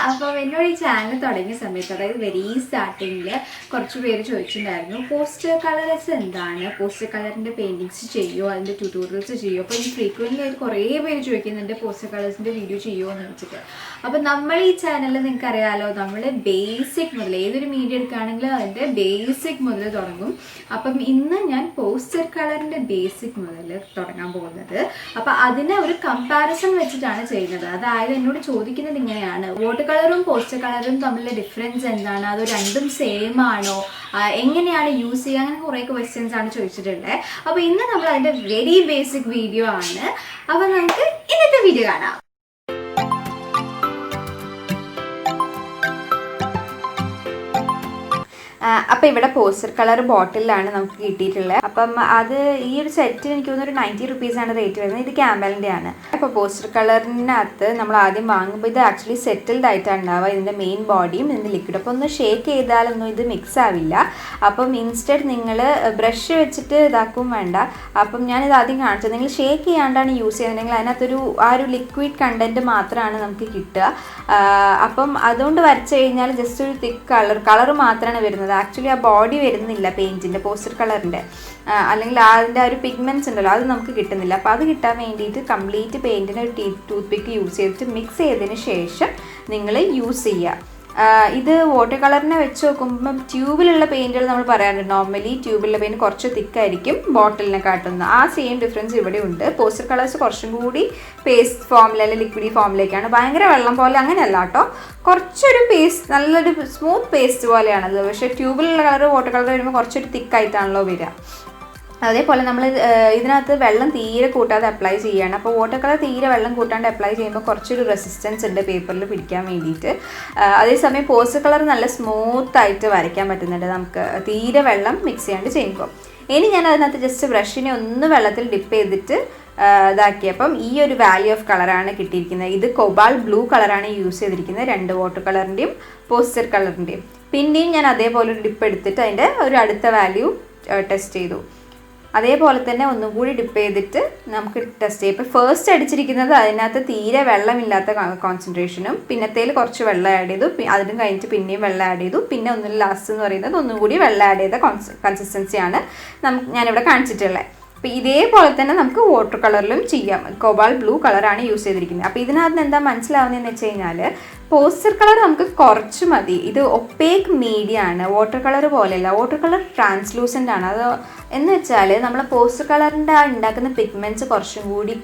അപ്പോൾ എന്നോട് ഈ ചാനൽ തുടങ്ങിയ സമയത്ത്, അതായത് വെരി സ്റ്റാർട്ടിങ്ങിൽ കുറച്ച് പേര് ചോദിച്ചിട്ടുണ്ടായിരുന്നു പോസ്റ്റർ കളേഴ്സ് എന്താണ്, പോസ്റ്റർ കളറിൻ്റെ പെയിൻറ്റിങ്സ് ചെയ്യുമോ, അതിൻ്റെ ട്യൂട്ടോറിയൽസ് ചെയ്യുമോ. അപ്പോൾ ഈ ഫ്രീക്വൻ്റ്ലി ആയിട്ട് കുറേ പേര് ചോദിക്കുന്നുണ്ട് പോസ്റ്റർ കളേഴ്സിൻ്റെ വീഡിയോ ചെയ്യുമോ എന്ന് വെച്ചിട്ട്. അപ്പോൾ നമ്മൾ ഈ ചാനലിൽ നിങ്ങൾക്ക് അറിയാമല്ലോ, നമ്മൾ ബേസിക് മുതൽ ഏതൊരു മീഡിയ എടുക്കുകയാണെങ്കിലും അതിൻ്റെ ബേസിക് മുതൽ തുടങ്ങും. അപ്പം ഇന്ന് ഞാൻ പോസ്റ്റർ കളറിൻ്റെ ബേസിക് മുതൽ തുടങ്ങാൻ പോകുന്നത്. അപ്പോൾ അതിനെ ഒരു കമ്പാരിസൺ വെച്ചിട്ടാണ് ചെയ്യുന്നത്. അതായത് എന്നോട് ചോദിക്കുന്നത് ഇങ്ങനെയാണ്, വാട്ടർ കളറും പോസ്റ്റർ കളറും തമ്മിലുള്ള ഡിഫറൻസ് എന്താണ്, അത് രണ്ടും സെയിം ആണോ, എങ്ങനെയാണ് യൂസ് ചെയ്യുക, അങ്ങനെ കുറേ ക്വസ്റ്റ്യൻസ് ആണ് ചോദിച്ചിട്ടുള്ളത്. അപ്പോൾ ഇന്ന് നമ്മൾ അതിൻ്റെ വെരി ബേസിക് വീഡിയോ ആണ്. അപ്പോൾ നമുക്ക് ഇന്നത്തെ വീഡിയോ കാണാം. അപ്പോൾ ഇവിടെ പോസ്റ്റർ കളർ ബോട്ടിലാണ് നമുക്ക് കിട്ടിയിട്ടുള്ളത്. അപ്പം അത് ഈ ഒരു സെറ്റിന് എനിക്ക് തോന്നുന്നു ഒരു 90 റുപ്പീസാണ് റേറ്റ് വരുന്നത്. ഇത് ക്യാമ്പലിൻ്റെ ആണ്. അപ്പോൾ പോസ്റ്റർ കളറിനകത്ത് നമ്മൾ ആദ്യം വാങ്ങുമ്പോൾ ഇത് ആക്ച്വലി സെറ്റിൽഡ് ആയിട്ടാണ് ഉണ്ടാവുക, ഇതിൻ്റെ മെയിൻ ബോഡിയും ഇതിൻ്റെ ലിക്വിഡ്. അപ്പോൾ ഒന്ന് ഷേക്ക് ചെയ്താലൊന്നും ഇത് മിക്സ് ആവില്ല. അപ്പം ഇൻസ്റ്റഡ് നിങ്ങൾ ബ്രഷ് വെച്ചിട്ട് ഇതാക്കും വേണ്ട. അപ്പം ഞാനിത് ആദ്യം കാണിച്ചത്, നിങ്ങൾ ഷേക്ക് ചെയ്യാണ്ടാണ് യൂസ് ചെയ്യുന്നുണ്ടെങ്കിൽ അതിനകത്തൊരു ആ ഒരു ലിക്വിഡ് കണ്ടൻറ്റ് മാത്രമാണ് നമുക്ക് കിട്ടുക. അപ്പം അതുകൊണ്ട് വരച്ച് കഴിഞ്ഞാൽ ജസ്റ്റ് ഒരു തിക്ക് കളർ മാത്രമാണ് വരുന്നത്. ആക്ച്വലി ആ ബോഡി വരുന്നില്ല പെയിൻറ്റിൻ്റെ, പോസ്റ്റർ കളറിൻ്റെ, അല്ലെങ്കിൽ അതിൻ്റെ ആ ഒരു പിഗ്മെൻറ്റ്സ് ഉണ്ടല്ലോ അത് നമുക്ക് കിട്ടുന്നില്ല. അപ്പോൾ അത് കിട്ടാൻ വേണ്ടിയിട്ട് കംപ്ലീറ്റ് പെയിൻറ്റിനെ ഒരു ടൂത്ത് പിക്ക് യൂസ് ചെയ്തിട്ട് മിക്സ് ചെയ്തതിന് ശേഷം നിങ്ങൾ യൂസ് ചെയ്യുക. ഇത് വാട്ടർ കളറിനെ വെച്ച് നോക്കുമ്പം ട്യൂബിലുള്ള പെയിൻറ്റുകൾ നമ്മൾ പറയാറുണ്ട്, നോർമലി ട്യൂബിലുള്ള പെയിൻറ്റ് കുറച്ച് തിക്കായിരിക്കും ബോട്ടിലിനെ കാട്ടുന്നത്. ആ സെയിം ഡിഫറൻസ് ഇവിടെ ഉണ്ട്. പോസ്റ്റർ കളേഴ്സ് കുറച്ചും കൂടി പേസ്റ്റ് ഫോമിൽ അല്ലെങ്കിൽ ലിക്വിഡി ഫോമിലേക്കാണ്. ഭയങ്കര വെള്ളം പോലെ അങ്ങനെയല്ല കേട്ടോ, കുറച്ചൊരു പേസ്റ്റ്, നല്ലൊരു സ്മൂത്ത് പേസ്റ്റ് പോലെയാണത്. പക്ഷേ ട്യൂബിലുള്ള കളർ വാട്ടർ കളർ വരുമ്പോൾ കുറച്ചൊരു തിക്കായിട്ടാണല്ലോ വരിക. അതേപോലെ നമ്മൾ ഇതിനകത്ത് വെള്ളം തീരെ കൂട്ടാതെ അപ്ലൈ ചെയ്യുകയാണ്. അപ്പോൾ വാട്ടർ കളർ തീരെ വെള്ളം കൂട്ടാണ്ട് അപ്ലൈ ചെയ്യുമ്പോൾ കുറച്ചൊരു റെസിസ്റ്റൻസ് ഉണ്ട് പേപ്പറിൽ പിടിക്കാൻ വേണ്ടിയിട്ട്. അതേസമയം പോസ്റ്റർ കളർ നല്ല സ്മൂത്തായിട്ട് വരയ്ക്കാൻ പറ്റുന്നുണ്ട് നമുക്ക് തീരെ വെള്ളം മിക്സ് ചെയ്യാണ്ട് ചെയ്യുമ്പോൾ. ഇനി ഞാൻ അതിനകത്ത് ജസ്റ്റ് ബ്രഷിനെ ഒന്ന് വെള്ളത്തിൽ ഡിപ്പ് ചെയ്തിട്ട് ഇതാക്കിയപ്പം ഈ ഒരു വാല്യൂ ഓഫ് കളറാണ് കിട്ടിയിരിക്കുന്നത്. ഇത് കൊബാൾ ബ്ലൂ കളറാണ് യൂസ് ചെയ്തിരിക്കുന്നത്, 2 വാട്ടർ കളറിൻ്റെയും പോസ്റ്റർ കളറിൻ്റെയും. പിന്നെയും ഞാൻ അതേപോലെ ഒരു ഡിപ്പ് എടുത്തിട്ട് അതിൻ്റെ ഒരു അടുത്ത വാല്യൂ ടെസ്റ്റ് ചെയ്തു. അതേപോലെ തന്നെ ഒന്നും കൂടി ഡിപ്പ് ചെയ്തിട്ട് നമുക്ക് ടെസ്റ്റ് ചെയ്യാം. ഇപ്പോൾ ഫസ്റ്റ് അടിച്ചിരിക്കുന്നത് അതിനകത്ത് തീരെ വെള്ളമില്ലാത്ത കോൺസെൻട്രേഷനും, പിന്നത്തേൽ കുറച്ച് വെള്ളം ആഡ് ചെയ്തു, അതിനും കഴിഞ്ഞിട്ട് പിന്നെയും വെള്ളം ആഡ് ചെയ്തു, പിന്നെ ഒന്നും ലാസ്റ്റ് എന്ന് പറയുന്നത് ഒന്നും കൂടി വെള്ളം ആഡ് ചെയ്ത കൺസിസ്റ്റൻസിയാണ് ഞാനിവിടെ കാണിച്ചിട്ടുള്ളത്. അപ്പോൾ ഇതേപോലെ തന്നെ നമുക്ക് വാട്ടർ കളറിലും ചെയ്യാം. കൊബാൾ ബ്ലൂ കളറാണ് യൂസ് ചെയ്തിരിക്കുന്നത്. അപ്പോൾ ഇതിനകത്ത് എന്താ മനസ്സിലാവുന്നതെന്ന് വെച്ച് കഴിഞ്ഞാൽ പോസ്റ്റർ കളർ നമുക്ക് കുറച്ച് മതി. ഇത് ഒപ്പേക്ക് മീഡിയ ആണ്, വാട്ടർ കളർ പോലെയല്ല. വാട്ടർ കളർ ട്രാൻസ്ലൂസൻ്റ് ആണ്. അത് എന്ന് വെച്ചാൽ നമ്മൾ പോസ്റ്റർ കളറിൻ്റെ ഉണ്ടാക്കുന്ന പിഗ്മെൻറ്റ്സ് കുറച്ചും കൂടി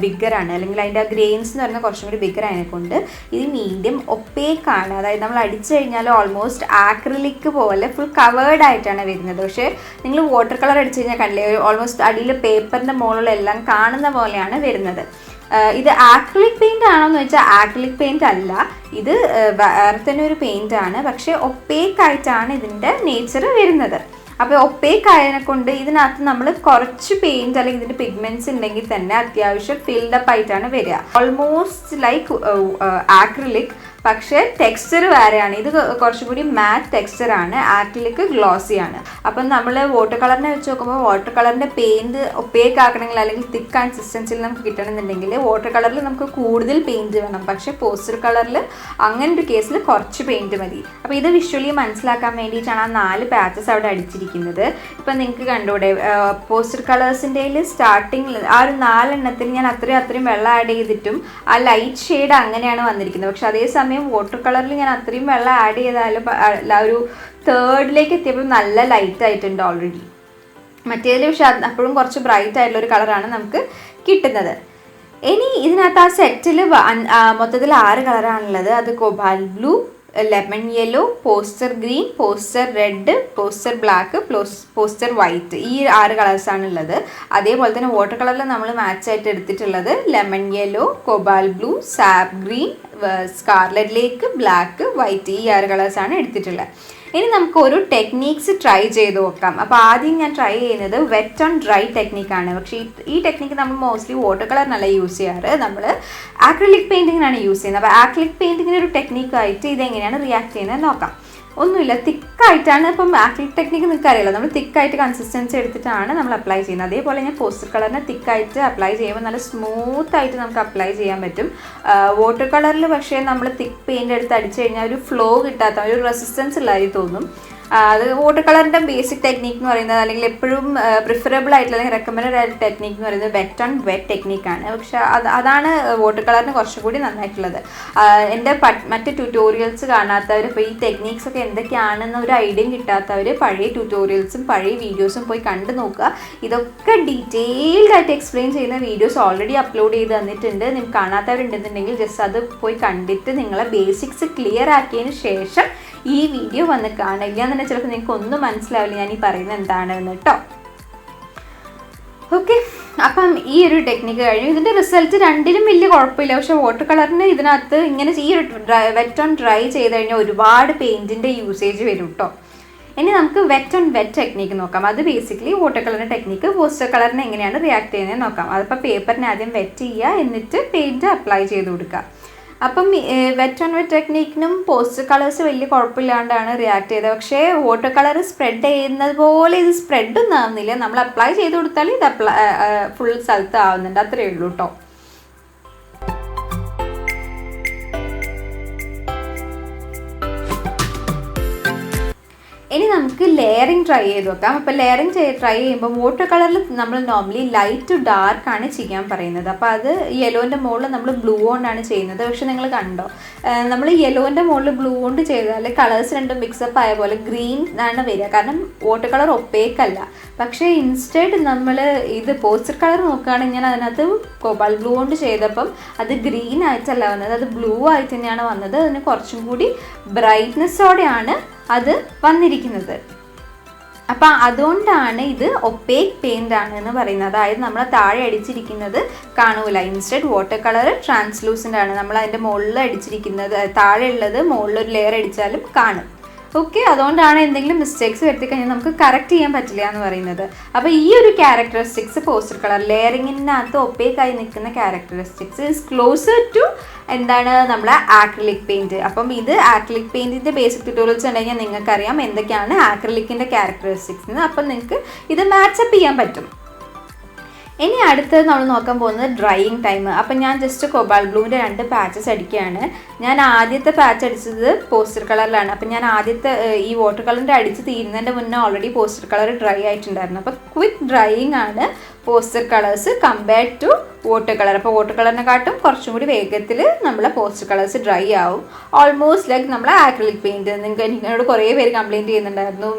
ബിഗ്ഗറാണ്, അല്ലെങ്കിൽ അതിൻ്റെ ആ ഗ്രെയിൻസ് എന്ന് പറഞ്ഞാൽ കുറച്ചും കൂടി ബിഗ്ഗർ ആയതിനെക്കൊണ്ട് ഇത് മീഡിയം ഒപ്പേക്കാണ്. അതായത് നമ്മൾ അടിച്ചു കഴിഞ്ഞാൽ ഓൾമോസ്റ്റ് ആക്രിലിക് പോലെ ഫുൾ കവേർഡ് ആയിട്ടാണ് വരുന്നത്. പക്ഷേ നിങ്ങൾ വാട്ടർ കളർ അടിച്ചു കഴിഞ്ഞാൽ കണ്ടില്ലേ, ഓൾമോസ്റ്റ് അടിയിൽ പേപ്പറിൻ്റെ മുകളിലെല്ലാം കാണുന്ന പോലെയാണ് വരുന്നത്. ഇത് ആക്രിലിക് പെയിൻ്റ് ആണോ എന്ന് വെച്ചാൽ ആക്രിലിക് പെയിൻ്റ് അല്ല, ഇത് വേറെ തന്നെ ഒരു പെയിൻ്റ് ആണ്. പക്ഷേ ഒപ്പേക്ക് ആയിട്ടാണ് ഇതിൻ്റെ നേച്ചർ വരുന്നത്. അപ്പോൾ ഒപ്പേക്ക് ആയതിനെ കൊണ്ട് ഇതിനകത്ത് നമ്മൾ കുറച്ച് പെയിൻറ്റ് അല്ലെങ്കിൽ ഇതിൻ്റെ പിഗ്മെൻറ്റ്സ് ഉണ്ടെങ്കിൽ തന്നെ അത്യാവശ്യം ഫിൽഡപ്പ് ആയിട്ടാണ് വരിക. ഓൾമോസ്റ്റ് ലൈക്ക് ആക്രിലിക്, പക്ഷേ ടെക്സ്ചർ വേറെയാണ്. ഇത് കുറച്ചും കൂടി മാറ്റ് ടെക്സ്ചറാണ്, ആക്രിലിക് ഗ്ലോസിയാണ്. അപ്പം നമ്മൾ വാട്ടർ കളറിനെ വെച്ച് നോക്കുമ്പോൾ വാട്ടർ കളറിൻ്റെ പെയിൻറ്റ് ഒപ്പേക്ക് ആക്കണമെങ്കിൽ അല്ലെങ്കിൽ തിക്ക് കൺസിസ്റ്റൻസിയിൽ നമുക്ക് കിട്ടണമെന്നുണ്ടെങ്കിൽ വാട്ടർ കളറിൽ നമുക്ക് കൂടുതൽ പെയിൻറ്റ് വേണം. പക്ഷേ പോസ്റ്റർ കളറിൽ അങ്ങനെ ഒരു കേസിൽ കുറച്ച് പെയിൻറ്റ് മതി. അപ്പോൾ ഇത് വിഷ്വലി മനസ്സിലാക്കാൻ വേണ്ടിയിട്ടാണ് ആ 4 പാച്ചസ് അവിടെ അടിച്ചിരിക്കുന്നത്. ഇപ്പം നിങ്ങൾക്ക് കണ്ടൂടെ, പോസ്റ്റർ കളേഴ്സിൻ്റെ സ്റ്റാർട്ടിങ്ങിൽ ആ ഒരു 4 എണ്ണത്തിൽ ഞാൻ അത്രയും വെള്ളം ആഡ് ചെയ്തിട്ടും ആ ലൈറ്റ് ഷെയ്ഡ് അങ്ങനെയാണ് വന്നിരിക്കുന്നത്. പക്ഷെ അതേസമയം വാട്ടർ കളറിൽ ഞാൻ അത്രയും വെള്ളം ആഡ് ചെയ്താലും ഒരു 3rd എത്തിയപ്പോൾ നല്ല ലൈറ്റ് ആയിട്ടുണ്ട് ഓൾറെഡി. മറ്റേതിൽ പക്ഷെ അപ്പോഴും കുറച്ച് ബ്രൈറ്റ് ആയിട്ടുള്ള ഒരു കളറാണ് നമുക്ക് കിട്ടുന്നത്. ഇനി ഇതിനകത്ത് ആ സെറ്റിൽ മൊത്തത്തിൽ 6 കളറാണുള്ളത്. അത് cobalt blue, lemon yellow, poster green, poster red, poster black, poster white, ഈ 6 കളേഴ്സാണ് ഉള്ളത്. അതേപോലെ തന്നെ വാട്ടർ കളറിൽ നമ്മൾ മാച്ചായിട്ട് എടുത്തിട്ടുള്ളത് lemon yellow, cobalt blue, sap green, scarlet lake, black, white, ഈ 6 കളേഴ്സാണ് എടുത്തിട്ടുള്ളത്. ഇനി നമുക്ക് ഒരു ടെക്നീക്സ് ട്രൈ ചെയ്ത് നോക്കാം. അപ്പോൾ ആദ്യം ഞാൻ ട്രൈ ചെയ്യുന്നത് വെറ്റ് ഓൺ ഡ്രൈ ടെക്നിക്കാണ്. പക്ഷേ ഈ ടെക്നിക്ക് നമ്മൾ മോസ്റ്റ്ലി വാട്ടർ കളറിനല്ല യൂസ് ചെയ്യാറ്, നമ്മൾ ആക്രിലിക് പെയിൻറ്റിങ്ങിനാണ് യൂസ് ചെയ്യുന്നത്. അപ്പോൾ ആക്രിലിക് പെയിൻറ്റിങ്ങിന് ഒരു ടെക്നിക്കായിട്ട് ഇതെങ്ങനെയാണ് റിയാക്ട് ചെയ്യുന്നത് നോക്കാം. ഒന്നുമില്ല, തിക്കായിട്ടാണ്. ഇപ്പം ആക്രിലിക് ടെക്നിക്ക് നിങ്ങൾക്ക് അറിയില്ല, നമ്മൾ തിക്കായിട്ട് കൺസിസ്റ്റൻസി എടുത്തിട്ടാണ് നമ്മൾ അപ്ലൈ ചെയ്യുന്നത്. അതേപോലെ ഞാൻ പോസ്റ്റർ കളറിനെ തിക്കായിട്ട് അപ്ലൈ ചെയ്യുമ്പോൾ നല്ല സ്മൂത്തായിട്ട് നമുക്ക് അപ്ലൈ ചെയ്യാൻ പറ്റും. വാട്ടർ കളറിൽ പക്ഷേ നമ്മൾ തിക്ക് പെയിൻ്റ് എടുത്ത് അടിച്ചു കഴിഞ്ഞാൽ ഒരു ഫ്ലോ കിട്ടാത്ത, ഒരു റെസിസ്റ്റൻസ് ഉള്ളതായി തോന്നും. അത് വാട്ടർ കളറിൻ്റെ ബേസിക് ടെക്നിക്ക് എന്ന് പറയുന്നത്, അല്ലെങ്കിൽ എപ്പോഴും പ്രിഫറബിൾ ആയിട്ടുള്ള അല്ലെങ്കിൽ റെക്കമെൻഡഡ് ആയിട്ട് ടെക്നിക്ക് എന്ന് പറയുന്നത് വെറ്റ് ഓൺ വെറ്റ് ടെക്നിക്കാണ്. പക്ഷേ അതാണ് വാട്ടർ കളറിന് കുറച്ചുകൂടി നന്നായിട്ടുള്ളത്. എൻ്റെ മറ്റ് ട്യൂട്ടോറിയൽസ് കാണാത്തവർ, ഇപ്പോൾ ഈ ടെക്നിക്സ് ഒക്കെ എന്തൊക്കെയാണെന്ന് ഒരു ഐഡിയയും കിട്ടാത്തവർ പഴയ ട്യൂട്ടോറിയൽസും പഴയ വീഡിയോസും പോയി കണ്ടു നോക്കുക. ഇതൊക്കെ ഡീറ്റെയിൽഡ് ആയിട്ട് എക്സ്പ്ലെയിൻ ചെയ്യുന്ന വീഡിയോസ് ഓൾറെഡി അപ്ലോഡ് ചെയ്ത് തന്നിട്ടുണ്ട്. നിങ്ങൾക്ക് കാണാത്തവരുണ്ടെന്നുണ്ടെങ്കിൽ ജസ്റ്റ് അത് പോയി കണ്ടിട്ട് നിങ്ങളെ ബേസിക്സ് ക്ലിയർ ആക്കിയതിന് ശേഷം ഈ വീഡിയോ വന്ന് കാണില്ല എന്ന് തന്നെ ചിലപ്പോൾ നിങ്ങൾക്ക് ഒന്നും മനസ്സിലാവില്ല ഞാൻ ഈ പറയുന്നത് എന്താണെന്ന് കേട്ടോ. ഓക്കെ, അപ്പം ഈ ഒരു ടെക്നിക്ക് കഴിഞ്ഞു. ഇതിൻ്റെ റിസൾട്ട് രണ്ടിനും വലിയ കുഴപ്പമില്ല. പക്ഷേ വാട്ടർ കളറിന് ഇതിനകത്ത് ഇങ്ങനെ ഈ ഒരു വെറ്റ് ഓൺ ഡ്രൈ ചെയ്ത് കഴിഞ്ഞാൽ ഒരുപാട് പെയിൻറ്റിൻ്റെ യൂസേജ് വരും കേട്ടോ. ഇനി നമുക്ക് വെറ്റ് ഓൺ വെറ്റ് ടെക്നിക്ക് നോക്കാം. അത് ബേസിക്കലി വാട്ടർ കളറിൻ്റെ ടെക്നിക്ക് പോസ്റ്റർ കളറിന് എങ്ങനെയാണ് റിയാക്ട് ചെയ്യുന്നത് നോക്കാം. അതിപ്പോൾ പേപ്പറിന് ആദ്യം വെറ്റ് ചെയ്യുക, എന്നിട്ട് പെയിൻറ്റ് അപ്ലൈ ചെയ്ത് കൊടുക്കുക. അപ്പം വെറ്റ് ഓൺ വെറ്റ് ടെക്നിക്കിനും പോസ്റ്റർ കളേഴ്സ് വലിയ കുഴപ്പമില്ലാണ്ടാണ് റിയാക്ട് ചെയ്തത്. പക്ഷേ വാട്ടർ കളർ സ്പ്രെഡ് ചെയ്യുന്നത് പോലെ ഇത് സ്പ്രെഡൊന്നും ആവുന്നില്ല. നമ്മൾ അപ്ലൈ ചെയ്ത് കൊടുത്താൽ ഇത് ഫുൾ സ്ഥലത്ത് ആവുന്നുണ്ട്, അത്രയേ ഉള്ളൂ കേട്ടോ. ഇനി നമുക്ക് ലെയറിങ് ട്രൈ ചെയ്ത് നോക്കാം. അപ്പോൾ ലെയറിങ് ട്രൈ ചെയ്യുമ്പോൾ വാട്ടർ കളറിൽ നമ്മൾ നോർമലി ലൈറ്റ് ടു ഡാർക്ക് ആണ് ചെയ്യാൻ പറയുന്നത്. അപ്പോൾ അത് യെല്ലോൻ്റെ മുകളിൽ നമ്മൾ ബ്ലൂ കൊണ്ടാണ് ചെയ്യുന്നത്. പക്ഷെ നിങ്ങൾ കണ്ടോ, നമ്മൾ യെല്ലോൻ്റെ മുകളിൽ ബ്ലൂ കൊണ്ട് ചെയ്താൽ കളേഴ്സ് രണ്ടും മിക്സപ്പ് ആയ പോലെ ഗ്രീൻ ആണ് വരിക. കാരണം വാട്ടർ കളർ ഒപ്പേക്കല്ല. പക്ഷേ ഇൻസ്റ്റെഡ് നമ്മൾ ഇത് പോസ്റ്റർ കളർ നോക്കുകയാണെങ്കിൽ ഞാൻ അതിനകത്ത് കോബാൾട്ട് ബ്ലൂ കൊണ്ട് ചെയ്തപ്പം അത് ഗ്രീൻ ആയിട്ടല്ല വന്നത്, അത് ബ്ലൂ ആയിട്ട് തന്നെയാണ് വന്നത്. അതിന് കുറച്ചും കൂടി ബ്രൈറ്റ്നെസ്സോടെയാണ് അത് വന്നിരിക്കുന്നത്. അപ്പം അതുകൊണ്ടാണ് ഇത് ഒപ്പേക്ക് പെയിൻ്റ് ആണ് എന്ന് പറയുന്നത്. അതായത് നമ്മൾ താഴെ അടിച്ചിരിക്കുന്നത് കാണൂല. ഇൻസ്റ്റെഡ് വാട്ടർ കളർ ട്രാൻസ്ലൂസൻ്റ് ആണ്. നമ്മൾ അതിൻ്റെ മുകളിൽ അടിച്ചിരിക്കുന്നത്, താഴെ ഉള്ളത് മുകളിലൊരു ലെയർ അടിച്ചാലും കാണും. ഓക്കെ, അതുകൊണ്ടാണ് എന്തെങ്കിലും മിസ്റ്റേക്സ് വരുത്തി കഴിഞ്ഞാൽ നമുക്ക് കറക്റ്റ് ചെയ്യാൻ പറ്റില്ല എന്ന് പറയുന്നത്. അപ്പോൾ ഈ ഒരു ക്യാരക്ടറിസ്റ്റിക്സ് പോസ്റ്റർ കളർ ലെയറിങ്ങിനകത്ത് ഒപ്പേക്കായി നിൽക്കുന്ന ക്യാരക്ടറിസ്റ്റിക്സ് ഇസ് ക്ലോസർ ടു എന്താണ് നമ്മളെ ആക്രിലിക് പെയിൻറ്റ്. അപ്പം ഇത് ആക്രിലിക് പെയിൻറ്റിൻ്റെ ബേസിക് ട്യൂട്ടോറിയൽസ് ഉണ്ടെങ്കിൽ നിങ്ങൾക്കറിയാം എന്തൊക്കെയാണ് ആക്രിലിക്കിൻ്റെ ക്യാരക്ടറിസ്റ്റിക്സ് എന്ന്. അപ്പം നിങ്ങൾക്ക് ഇത് മാച്ചപ്പ് ചെയ്യാൻ പറ്റും. ഇനി അടുത്തത് നമ്മൾ നോക്കാൻ പോകുന്നത് ഡ്രൈയിങ് ടൈം. അപ്പം ഞാൻ ജസ്റ്റ് കോബാൾട്ട് ബ്ലൂവിൻ്റെ 2 പാച്ചസ് അടിക്കുകയാണ്. ഞാൻ ആദ്യത്തെ പാച്ച് അടിച്ചത് പോസ്റ്റർ കളറിലാണ്. അപ്പം ഞാൻ ആദ്യത്തെ ഈ വാട്ടർ കളറിൻ്റെ അടിച്ച് തീരുന്നതിൻ്റെ മുന്നേ ഓൾറെഡി പോസ്റ്റർ കളർ ഡ്രൈ ആയിട്ടുണ്ടായിരുന്നു. അപ്പോൾ ക്വിക്ക് ഡ്രൈയിങ് ആണ് poster colours compared to water colour. അപ്പോൾ വാട്ടർ കളറിനെക്കാട്ടും കുറച്ചും കൂടി വേഗത്തിൽ നമ്മളെ പോസ്റ്റർ കളേഴ്സ് ഡ്രൈ ആവും. ഓൾമോസ്റ്റ് ലൈക്ക് നമ്മളെ ആക്രിലിക് പെയിൻറ്റ്. നിങ്ങളോട് കുറേ പേര് കംപ്ലയിൻറ്റ് ചെയ്യുന്നുണ്ടായിരുന്നു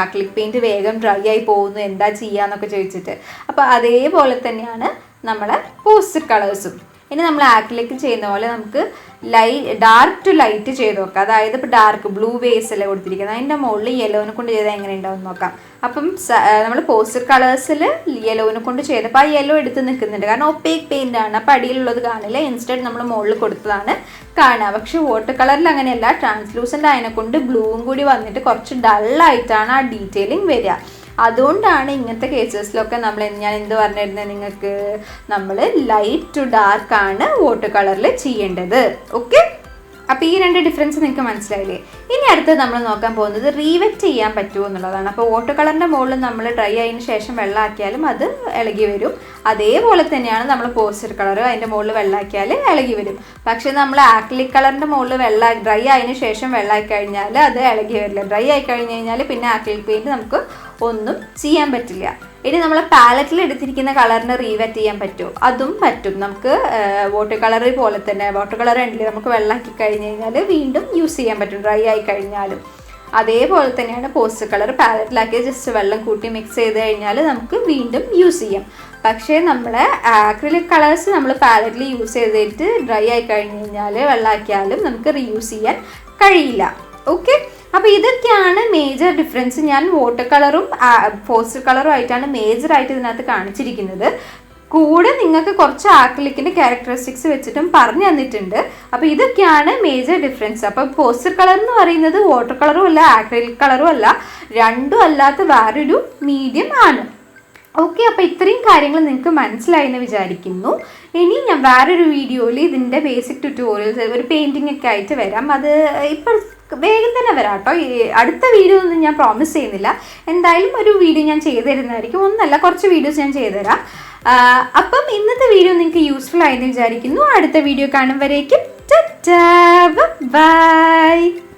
ആക്രിലിക് പെയിൻറ്റ് വേഗം ഡ്രൈ ആയി പോകുന്നു, എന്താ ചെയ്യാന്നൊക്കെ ചോദിച്ചിട്ട്. അപ്പോൾ അതേപോലെ തന്നെയാണ് നമ്മളെ പോസ്റ്റർ കളേഴ്സും. ഇനി നമ്മൾ ആക്രിലിക് ചെയ്യുന്ന പോലെ നമുക്ക് ഡാർക്ക് ടു ലൈറ്റ് ചെയ്ത് നോക്കാം. അതായത് ഇപ്പോൾ ഡാർക്ക് ബ്ലൂ ബേസ് അല്ലേ കൊടുത്തിരിക്കുന്നത്, അതിൻ്റെ മുകളിൽ യെല്ലോനെ കൊണ്ട് ചെയ്താൽ എങ്ങനെ ഉണ്ടാവും നോക്കാം. അപ്പം നമ്മൾ പോസ്റ്റർ കളേഴ്സിൽ യെല്ലോനെ കൊണ്ട് ചെയ്തപ്പോൾ ആ യെല്ലോ എടുത്ത് നിൽക്കുന്നുണ്ട്. കാരണം ഒപ്പേക്ക് പെയിൻ്റ് ആണ്, അപ്പോൾ അടിയിലുള്ളത് കാണില്ല. ഇൻസ്റ്റെഡ് നമ്മൾ മുകളിൽ കൊടുത്തതാണ് കാണുക. പക്ഷേ വാട്ടർ കളറിൽ അങ്ങനെയല്ല, ട്രാൻസ്ലൂസൻ്റ് അതിനെ കൊണ്ട് ബ്ലൂവും കൂടി വന്നിട്ട് കുറച്ച് ഡള്ളായിട്ടാണ് ആ ഡീറ്റെയിലിംഗ് വരിക. അതുകൊണ്ടാണ് ഇങ്ങനത്തെ കേസസിലൊക്കെ ഞാൻ എന്ത് പറഞ്ഞിരുന്നത് നിങ്ങൾക്ക്, നമ്മൾ ലൈറ്റ് ടു ഡാർക്ക് ആണ് വാട്ടർ കളറിൽ ചെയ്യേണ്ടത്. ഓക്കെ, അപ്പോൾ ഈ 2 ഡിഫറൻസ് നിങ്ങൾക്ക് മനസ്സിലായില്ലേ. ഇനി അടുത്തത് നമ്മൾ നോക്കാൻ പോകുന്നത് റീവെറ്റ് ചെയ്യാൻ പറ്റുമോ എന്നുള്ളതാണ്. അപ്പോൾ വാട്ടർ കളറിൻ്റെ മുകളിൽ നമ്മൾ ഡ്രൈ ആയതിനു ശേഷം വെള്ളമാക്കിയാലും അത് ഇളകി വരും. അതേപോലെ തന്നെയാണ് നമ്മൾ പോസ്റ്റർ കളർ അതിൻ്റെ മുകളിൽ വെള്ളമാക്കിയാൽ ഇളകി വരും. പക്ഷേ നമ്മൾ ആക്രിലിക് കളറിൻ്റെ മുകളിൽ ഡ്രൈ ആയതിനു ശേഷം വെള്ളമാക്കി കഴിഞ്ഞാൽ അത് ഇളകി വരില്ല. ഡ്രൈ ആയി കഴിഞ്ഞ് കഴിഞ്ഞാൽ പിന്നെ ആക്രിലിക് പെയിൻറ്റ് നമുക്ക് ഒന്നും ചെയ്യാൻ പറ്റില്ല. ഇനി നമ്മൾ പാലറ്റിൽ എടുത്തിരിക്കുന്ന കളറിന് റീവെറ്റ് ചെയ്യാൻ പറ്റുമോ? അതും പറ്റും. നമുക്ക് വാട്ടർ കളർ പോലെ തന്നെ, വാട്ടർ കളർ ഉണ്ടല്ലേ നമുക്ക് വെള്ളമാക്കി കഴിഞ്ഞ് കഴിഞ്ഞാൽ വീണ്ടും യൂസ് ചെയ്യാൻ പറ്റും ഡ്രൈ ആയി കഴിഞ്ഞാലും. അതേപോലെ തന്നെയാണ് പോസ്റ്റർ കളർ പാലറ്റിലാക്കി ജസ്റ്റ് വെള്ളം കൂട്ടി മിക്സ് ചെയ്ത് കഴിഞ്ഞാൽ നമുക്ക് വീണ്ടും യൂസ് ചെയ്യാം. പക്ഷേ നമ്മളെ ആക്രിലിക് കളേഴ്സ് നമ്മൾ പാലറ്റിൽ യൂസ് ചെയ്തിട്ട് ഡ്രൈ ആയി കഴിഞ്ഞ് കഴിഞ്ഞാൽ വെള്ളമാക്കിയാലും നമുക്ക് റീയൂസ് ചെയ്യാൻ കഴിയില്ല. ഓക്കെ, അപ്പോൾ ഇതൊക്കെയാണ് മേജർ ഡിഫറൻസ്. ഞാൻ വാട്ടർ കളറും പോസ്റ്റർ കളറും ആയിട്ടാണ് മേജറായിട്ട് ഇതിനകത്ത് കാണിച്ചിരിക്കുന്നത്. കൂടെ നിങ്ങൾക്ക് കുറച്ച് ആക്രിലിക്കിൻ്റെ ക്യാരക്ടറിസ്റ്റിക്സ് വെച്ചിട്ടും പറഞ്ഞു തന്നിട്ടുണ്ട്. അപ്പോൾ ഇതൊക്കെയാണ് മേജർ ഡിഫറൻസ്. അപ്പോൾ പോസ്റ്റർ കളർ എന്ന് പറയുന്നത് വാട്ടർ കളറും അല്ല ആക്രിലിക് കളറും അല്ല, രണ്ടും അല്ലാത്ത വേറൊരു മീഡിയം ആണ്. ഓക്കെ, അപ്പോൾ ഇത്രയും കാര്യങ്ങൾ നിങ്ങൾക്ക് മനസ്സിലായി എന്ന് വിചാരിക്കുന്നു. ഇനി ഞാൻ വേറൊരു വീഡിയോയിൽ ഇതിൻ്റെ ബേസിക് ട്യൂട്ടോറിയൽസ് ഒരു പെയിൻറ്റിംഗ് ഒക്കെ ആയിട്ട് വരാം. അത് ഇപ്പോൾ വേഗം തന്നെ വരാം കേട്ടോ. അടുത്ത വീഡിയോ ഒന്നും ഞാൻ പ്രോമിസ് ചെയ്യുന്നില്ല. എന്തായാലും ഒരു വീഡിയോ ഞാൻ ചെയ്തു തരുന്നതായിരിക്കും. ഒന്നല്ല, കുറച്ച് വീഡിയോസ് ഞാൻ ചെയ്തു തരാം. അപ്പം ഇന്നത്തെ വീഡിയോ നിങ്ങൾക്ക് യൂസ്ഫുൾ ആയെന്ന് വിചാരിക്കുന്നു. അടുത്ത വീഡിയോ കാണും വരേക്കും ബൈ.